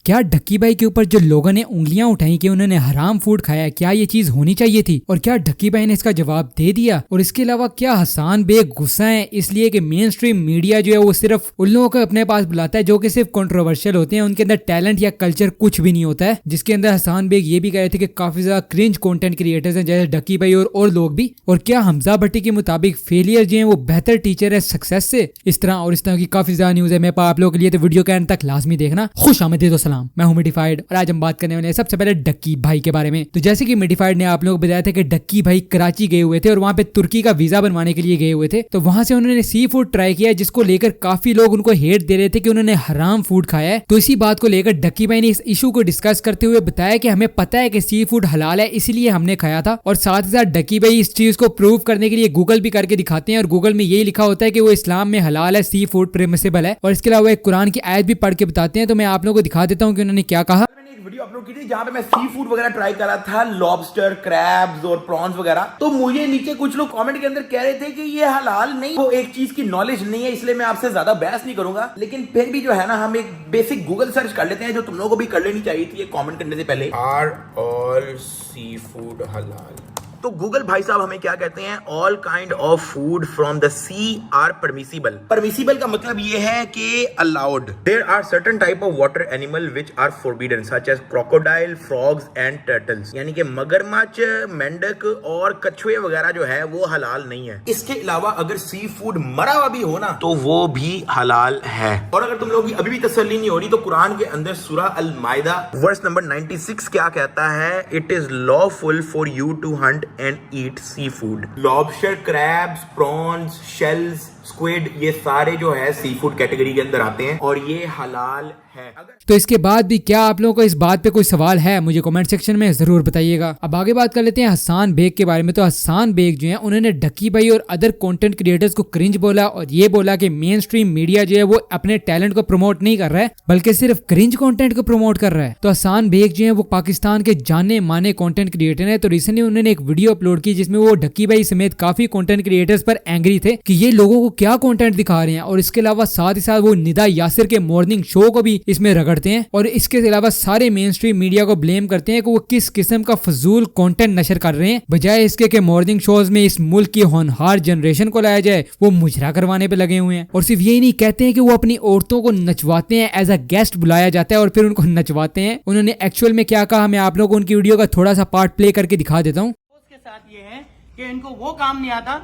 क्या ढक्की भाई के ऊपर जो लोगों ने उंगलियां उठाई कि उन्होंने हराम फूड खाया, क्या ये चीज होनी चाहिए थी? और क्या ढक्की भाई ने इसका जवाब दे दिया? और इसके अलावा क्या हसन बेग गुस्सा है इसलिए कि मेन स्ट्रीम मीडिया जो है वो सिर्फ उन लोगों को अपने पास बुलाता है जो कि सिर्फ कंट्रोवर्शियल होते हैं, उनके अंदर टैलेंट या कल्चर कुछ भी नहीं होता है। जिसके अंदर हसन बेग ये भी कहे थे कि काफी ज्यादा क्रिंज कंटेंट क्रिएटर्स हैं जैसे ढक्की भाई और लोग भी। और क्या हमजा भट्टी के मुताबिक फेलियर जो है वो बेहतर टीचर है सक्सेस से? इस तरह और इस तरह की काफी ज्यादा न्यूज है मेरे पास आप लोगों के लिए, तो वीडियो के अंत तक लाजमी देखना। खुश आमदीद सलाम, मैं हूं मिडिफाइड और आज हम बात करने वाले हैं सबसे पहले ढक्की भाई के बारे में। तो जैसे कि मिडिफाइड ने आप लोगों को बताया था कि ढक्की भाई कराची गए हुए थे और वहां पे तुर्की का वीजा बनवाने के लिए गए हुए थे, तो वहां से उन्होंने सी फूड ट्राई किया जिसको लेकर काफी लोग उनको हेट दे रहे थे कि उन्होंने हराम फूड खाया है। तो इसी बात को लेकर ढक्की भाई ने इस इशू को डिस्कस करते हुए बताया कि हमें पता है कि सी फूड हलाल है इसीलिए हमने खाया था। और साथ ही साथ ढक्की भाई इस चीज को प्रूव करने के लिए गूगल भी करके दिखाते हैं और गूगल में यही लिखा होता है कि वो इस्लाम में हलाल है, सी फूड परमिसिबल है। और इसके अलावा एक कुरान की आयत भी पढ़ के बताते हैं। तो मैं आप लोगों को दिखा देता हूँ कि उन्होंने क्या कहा। वीडियो अपलोड की थी जहां पे मैं सी फूड वगैरह ट्राई कर रहा था, लॉबस्टर, क्रैब्स और प्रॉन्स वगैरह। तो मुझे नीचे कुछ लोग कमेंट के अंदर कह रहे थे कि ये हलाल नहीं, वो एक चीज की नॉलेज नहीं है, इसलिए मैं आपसे ज्यादा बहस नहीं करूंगा। लेकिन फिर भी जो है ना, हम एक बेसिक गूगल सर्च कर लेते हैं जो तुम लोगों को भी कर लेनी चाहिए थी कमेंट करने से पहले। आर ऑल सी फूड हलाल? तो गूगल भाई साहब हमें क्या कहते हैं, all kind of food from the sea are permissible. Permissible का मतलब ये है कि allowed. There are certain type of water animal which are forbidden such as crocodile, frogs and turtles. यानी कि मगरमच्छ, मेंढक और कछुए वगैरह जो है वो हलाल नहीं है। इसके अलावा अगर सी फूड मरा हुआ भी हो ना तो वो भी हलाल है। और अगर तुम लोगों की अभी भी तसल्ली नहीं हो रही तो कुरान के अंदर सूरा अल माइदा वर्स नंबर 96 क्या कहता है, it is lawful for you to hunt and eat seafood. Lobster, crabs, prawns, shells, squid, ये सारे जो है सी फूड कैटेगरी के अंदर आते हैं और ये हलाल है। तो इसके बाद भी क्या आप लोगों को इस बात पे कोई सवाल है, मुझे कमेंट सेक्शन में जरूर बताइएगा। अब आगे बात कर लेते हैं हसन बेग के बारे में। तो हसन बेग जो है उन्होंने ढक्की भाई और अदर कंटेंट क्रिएटर्स को क्रिंज बोला और ये बोला कि मेन स्ट्रीम मीडिया जो है वो अपने टैलेंट को प्रमोट नहीं कर रहा है बल्कि सिर्फ क्रिंज कंटेंट को प्रमोट कर रहा है। तो हसन बेग जो है वो पाकिस्तान के जाने माने कंटेंट क्रिएटर है। तो रिसेंटली उन्होंने एक वीडियो अपलोड की जिसमें वो ढक्की भाई समेत काफी कंटेंट क्रिएटर्स पर एंग्री थे कि ये लोगों को क्या कंटेंट दिखा रहे हैं। और इसके अलावा साथ ही साथ वो निदा यासिर के मॉर्निंग शो को भी इसमें रगड़ते हैं और इसके अलावा सारे मेन स्ट्रीम मीडिया को ब्लेम करते हैं कि वो किस किस्म का फजूल कंटेंट नशर कर रहे हैं, बजाय इसके कि मॉर्निंग शोज में इस मुल्क की होनहार जनरेशन को लाया जाए, वो मुजरा करवाने पे लगे हुए हैं। और सिर्फ यही नहीं कहते हैं कि वो अपनी औरतों को नचवाते हैं, एज अ गेस्ट बुलाया जाता है और फिर उनको नचवाते हैं। उन्होंने एक्चुअल में क्या कहा, मैं आप लोगों को उनकी वीडियो का थोड़ा सा पार्ट प्ले करके दिखा देता हूँ। उसके साथ ये है कि इनको वो काम नहीं आता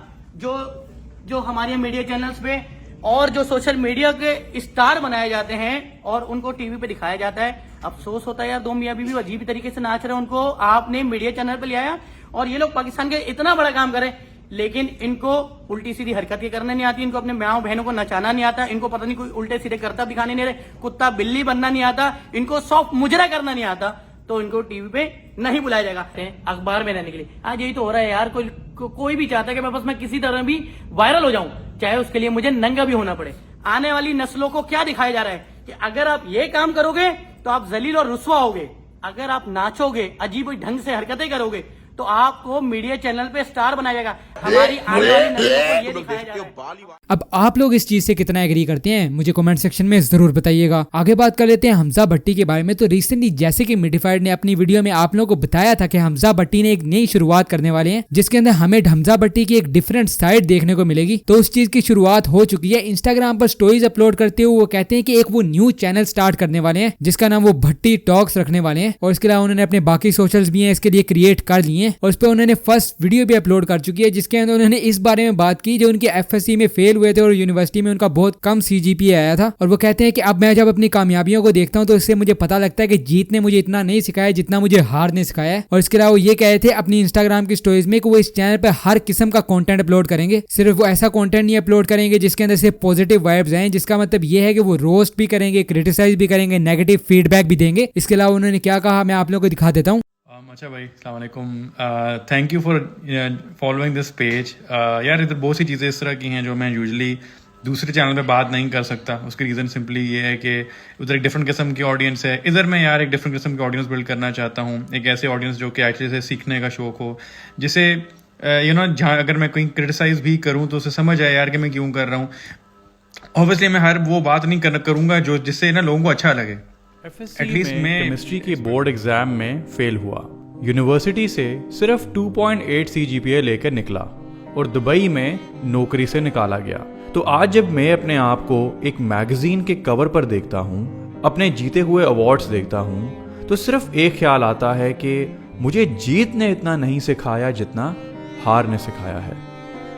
जो हमारे मीडिया चैनल्स पे और जो सोशल मीडिया के स्टार बनाए जाते हैं और उनको टीवी पे दिखाया जाता है। अफसोस होता है यार, दो मियां बीवी अजीब तरीके से नाच रहे हैं, उनको आपने मीडिया चैनल पे ले आया और ये लोग पाकिस्तान के इतना बड़ा काम करें, लेकिन इनको उल्टी सीधी हरकतें करने नहीं आती, इनको अपने माओ बहनों को नचाना नहीं आता, इनको पता नहीं कोई उल्टे सीधे करता दिखाने नहीं रहे, कुत्ता बिल्ली बनना नहीं आता, इनको सॉफ्ट मुजरा करना नहीं आता, तो इनको टीवी पे नहीं बुलाया जाएगा अखबार में रहने के लिए। आज यही तो हो रहा है यार, कोई भी चाहता है कि मैं किसी तरह भी वायरल हो जाऊं, चाहे उसके लिए मुझे नंगा भी होना पड़े। आने वाली नस्लों को क्या दिखाया जा रहा है कि अगर आप ये काम करोगे तो आप जलील और रुस्वा होगे, अगर आप नाचोगे, अजीब ढंग से हरकतें करोगे तो आपको मीडिया चैनल पे स्टार बनाया जाएगा। हमारी आने वाली नस्लों को ये दिखाया जा रहा है। अब आप लोग इस चीज से कितना एग्री करते हैं मुझे कमेंट सेक्शन में जरूर बताइएगा। आगे बात कर लेते हैं हमजा भट्टी के बारे में। तो रिसेंटली जैसे कि मिडिफाइड ने अपनी वीडियो में आप लोगों को बताया था कि हमजा भट्टी ने एक नई शुरुआत करने वाले हैं जिसके अंदर हमें हमजा भट्टी की एक डिफरेंट साइड देखने को मिलेगी। तो उस चीज की शुरुआत हो चुकी है। इंस्टाग्राम पर स्टोरीज अपलोड करते हुए वो कहते हैं कि एक वो न्यू चैनल स्टार्ट करने वाले हैं जिसका नाम वो भट्टी टॉक्स रखने वाले हैं। और इसके अलावा उन्होंने अपने बाकी सोशल्स भी हैं इसके लिए क्रिएट कर लिए हैं और उस पर उन्होंने फर्स्ट वीडियो भी अपलोड कर चुकी है जिसके अंदर उन्होंने इस बारे में बात की जो उनके एफएससी में फेल हुए थे और यूनिवर्सिटी में उनका बहुत कम सीजीपीए आया था। और वो कहते हैं कि अब मैं जब अपनी कामयाबियों को देखता हूं तो इससे मुझे पता लगता है कि जीत ने मुझे इतना नहीं सिखाया जितना मुझे हार ने सिखाया है। और इसके अलावा वो ये कहे थे अपनी इंस्टाग्राम की स्टोरीज में कि वो इस चैनल पर हर किस्म का कंटेंट अपलोड करेंगे, सिर्फ वो ऐसा कंटेंट नहीं अपलोड करेंगे जिसके अंदर सिर्फ पॉजिटिव वाइब्स आए, जिसका मतलब ये है कि वो रोस्ट भी करेंगे, क्रिटिसाइज भी करेंगे, नेगेटिव फीडबैक भी देंगे। इसके अलावा उन्होंने क्या कहा मैं आप लोगों को दिखा देता हूँ। अच्छा भाई, अस्सलाम वालेकुम, thank you for following this page. यार इधर बहुत सी चीज़ें इस तरह की हैं जो मैं यूजुअली दूसरे चैनल पे बात नहीं कर सकता। उसकी रीज़न सिंपली ये है कि उधर एक डिफरेंट किस्म की ऑडियंस है, इधर मैं यार एक डिफरेंट किस्म की ऑडियंस बिल्ड करना चाहता हूँ। एक ऐसे ऑडियंस जो कि एक्चुअली से सीखने का शौक हो, जिसे जहाँ अगर मैं कहीं क्रिटिसाइज भी करूँ तो उसे समझ आए यार कि मैं क्यों कर रहा हूँ। ऑब्वियसली मैं हर वो बात नहीं करूँगा जो जिससे ना लोगों को अच्छा लगे, एटलीस्ट मैं केमिस्ट्री के बोर्ड एग्जाम में फेल हुआ। यूनिवर्सिटी से सिर्फ 2.8 CGPA लेकर निकला और दुबई में नौकरी से निकाला गया। तो आज जब मैं अपने आप को एक मैगजीन के कवर पर देखता हूँ, अपने जीते हुए अवार्ड्स देखता हूँ, तो सिर्फ एक ख्याल आता है कि मुझे जीत ने इतना नहीं सिखाया जितना हार ने सिखाया है।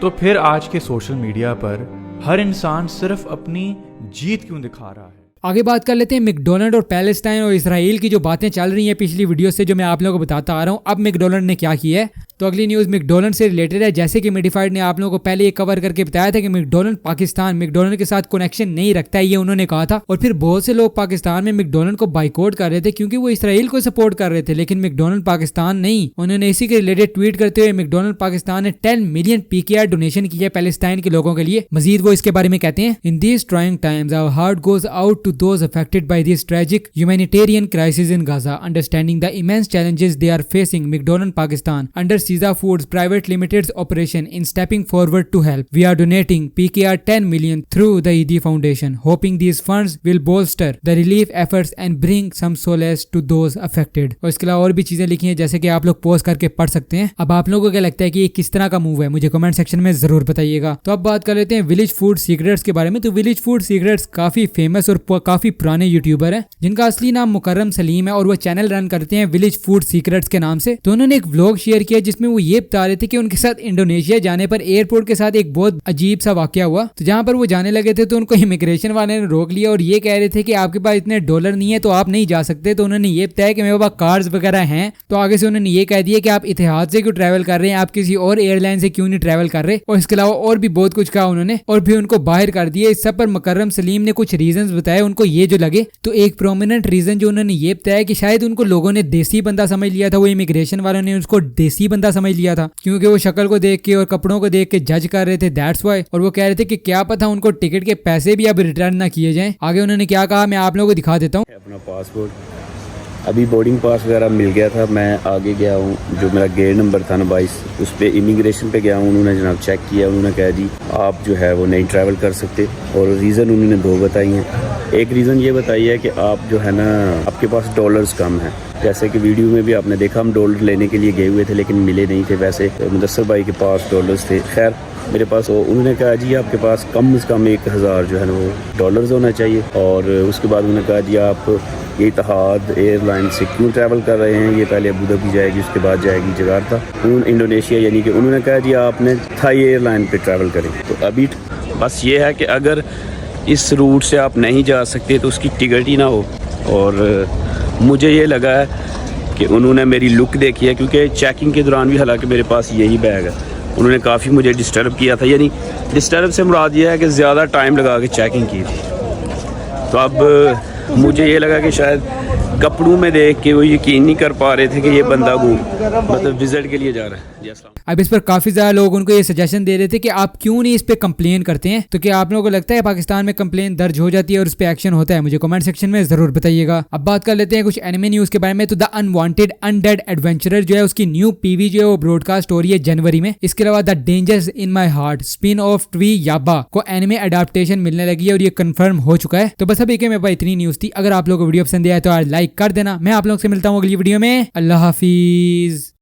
तो फिर आज के सोशल मीडिया पर हर इंसान सिर्फ अपनी जीत क्यों दिखा रहा है? आगे बात कर लेते हैं मैकडोनल्ड और पैलेस्टाइन और इसराइल की जो बातें चल रही हैं पिछली वीडियो से, जो मैं आप लोगों को बताता आ रहा हूं। अब मैकडोनल्ड ने क्या किया है, तो अगली न्यूज मैकडोनल्ड से रिलेटेड है। जैसे कि मिडिफाइड ने आप लोगों को पहले ये कवर करके बताया था कि मैकडोनल्ड पाकिस्तान मैकडोनल्ड के साथ कनेक्शन नहीं रखता है, ये उन्होंने कहा था। और फिर बहुत से लोग पाकिस्तान में मैकडोनल्ड को बाइकआउट कर रहे थे क्योंकि वो इसराइल को सपोर्ट कर रहे थे, लेकिन मैकडोनल्ड पाकिस्तान नहीं। उन्होंने इसी के रिलेटेड ट्वीट करते हुए मैकडोनल्ड पाकिस्तान ने 10 मिलियन PKR डोनेशन किया पैलेस्टाइन के लोगों के लिए। मजीद वो इसके बारे में कहते हैं, in these trying times our heart goes out to those affected by this tragic humanitarian crisis in Gaza, understanding the immense challenges they are facing. McDonald's Pakistan under Caesar Foods Private Limited's operation in stepping forward to help. We are donating PKR 10 million through the ED Foundation, hoping these funds will bolster the relief efforts and bring some solace to those affected. और इसके अलावा और भी चीजें लिखी हैं जैसे कि आप लोग पोस्ट करके पढ़ सकते हैं। अब आप लोगों को क्या लगता है कि ये किस तरह का मूव है, मुझे कमेंट सेक्शन में जरूर बताइएगा। तो अब बात कर लेते हैं विलेज फूड सीक्रेट्स के बारे में। तो विलेज फूड सीक्रेट्स काफी फेमस और काफी पुराने यूट्यूबर है जिनका असली नाम मुकर्रम सलीम है और वो चैनल रन करते हैं विलेज फूड सीक्रेट्स के नाम से। तो उन्होंने एक व्लॉग शेयर किया जिसमें वो ये बता रहे थे कि उनके साथ इंडोनेशिया जाने पर एयरपोर्ट के साथ एक बहुत अजीब सा वाकया हुआ। तो जहां पर वो जाने लगे थे तो उनको इमिग्रेशन वाले ने रोक लिया और ये कह रहे थे कि आपके पास इतने डॉलर नहीं है तो आप नहीं जा सकते। तो उन्होंने ये बताया कि मेरे पास कार्ड्स वगैरह हैं। तो आगे से उन्होंने ये कह दिया कि आप इतिहाद से क्यों ट्रैवल कर रहे हैं, आप किसी और एयरलाइन से क्यों नहीं ट्रैवल कर रहे, और इसके अलावा और भी बहुत कुछ कहा उन्होंने और फिर उनको बाहर कर दिया। इस सब पर मुकर्रम सलीम ने कुछ रीजंस बताए उनको ये जो लगे। तो एक प्रोमिनेंट रीजन जो उन्होंने ये बताया कि शायद उनको लोगों ने देसी बंदा समझ लिया था, वो इमिग्रेशन वालों ने उसको देसी बंदा समझ लिया था क्योंकि वो शक्ल को देख के और कपड़ों को देख के जज कर रहे थे, दैट्स व्हाई। और वो कह रहे थे कि क्या पता उनको टिकट के पैसे भी अब रिटर्न ना किए जाएं। आगे उन्होंने क्या कहा मैं आप लोगों को दिखा देता हूँ। अपना पासपोर्ट अभी बोर्डिंग पास वगैरह मिल गया था, मैं आगे गया हूँ, जो मेरा गेट नंबर था ना 22 उस पर इमिग्रेशन पे गया हूँ। उन्होंने जनाब चेक किया, उन्होंने कहा जी आप जो है वो नहीं ट्रैवल कर सकते। और रीज़न उन्होंने दो बताई हैं। एक रीज़न ये बताई है कि आप जो है ना आपके पास डॉलर्स कम हैं, जैसे कि वीडियो में भी आपने देखा हम डॉलर लेने के लिए गए हुए थे लेकिन मिले नहीं थे। वैसे मुदस्सर भाई के पास डॉलर्स थे, खैर मेरे पास हो। उन्होंने कहा जी आपके पास कम से कम 1000 जो है ना वो डॉलर्स होना चाहिए। और उसके बाद उन्होंने कहा जी आप ये इतिहाद एयरलाइन से क्यों ट्रैवल कर रहे हैं, ये पहले अबू धाबी जाएगी उसके बाद जाएगी जकार्ता इंडोनेशिया, यानी कि उन्होंने कहा जी आपने थाई एयरलाइन पे ट्रैवल करें। तो अभी बस ये है कि अगर इस रूट से आप नहीं जा सकते तो उसकी टिकट ही ना हो। और मुझे ये लगा है कि उन्होंने मेरी लुक देखी है, क्योंकि चेकिंग के दौरान भी हालांकि मेरे पास यही बैग है, उन्होंने काफ़ी मुझे डिस्टर्ब किया था। यानी डिस्टर्ब से मुराद ये है कि ज़्यादा टाइम लगा के चेकिंग की थी। तो अब मुझे ये लगा कि शायद कपड़ों में देख के वो यकीन नहीं कर पा रहे थे कि ये बंदा वो मतलब विजिट के लिए जा रहा है। अब इस पर काफी ज्यादा लोग उनको ये सजेशन दे रहे थे कि आप क्यों नहीं इस पे कंप्लेन करते हैं। तो क्या आप लोगों को लगता है पाकिस्तान में कंप्लेन दर्ज हो जाती है और उस पे एक्शन होता है? मुझे कमेंट सेक्शन में जरूर बताइएगा। अब बात कर लेते हैं कुछ एनिमे न्यूज के बारे में। तो द अनवांटेड अनडेड एडवेंचरर जो है उसकी न्यू PV जो है वो ब्रॉडकास्ट हो रही है जनवरी में। इसके अलावा the dangers in my heart spin off ट्वी याबा को एनिमे अडेप्टेशन मिलने लगी है और ये कंफर्म हो चुका है। तो बस अब एक मेरे पास इतनी न्यूज थी। अगर आप लोगों को वीडियो पसंद आया तो लाइक कर देना। मैं आप लोगों से मिलता हूँ अगली वीडियो में। अल्लाह हाफिज।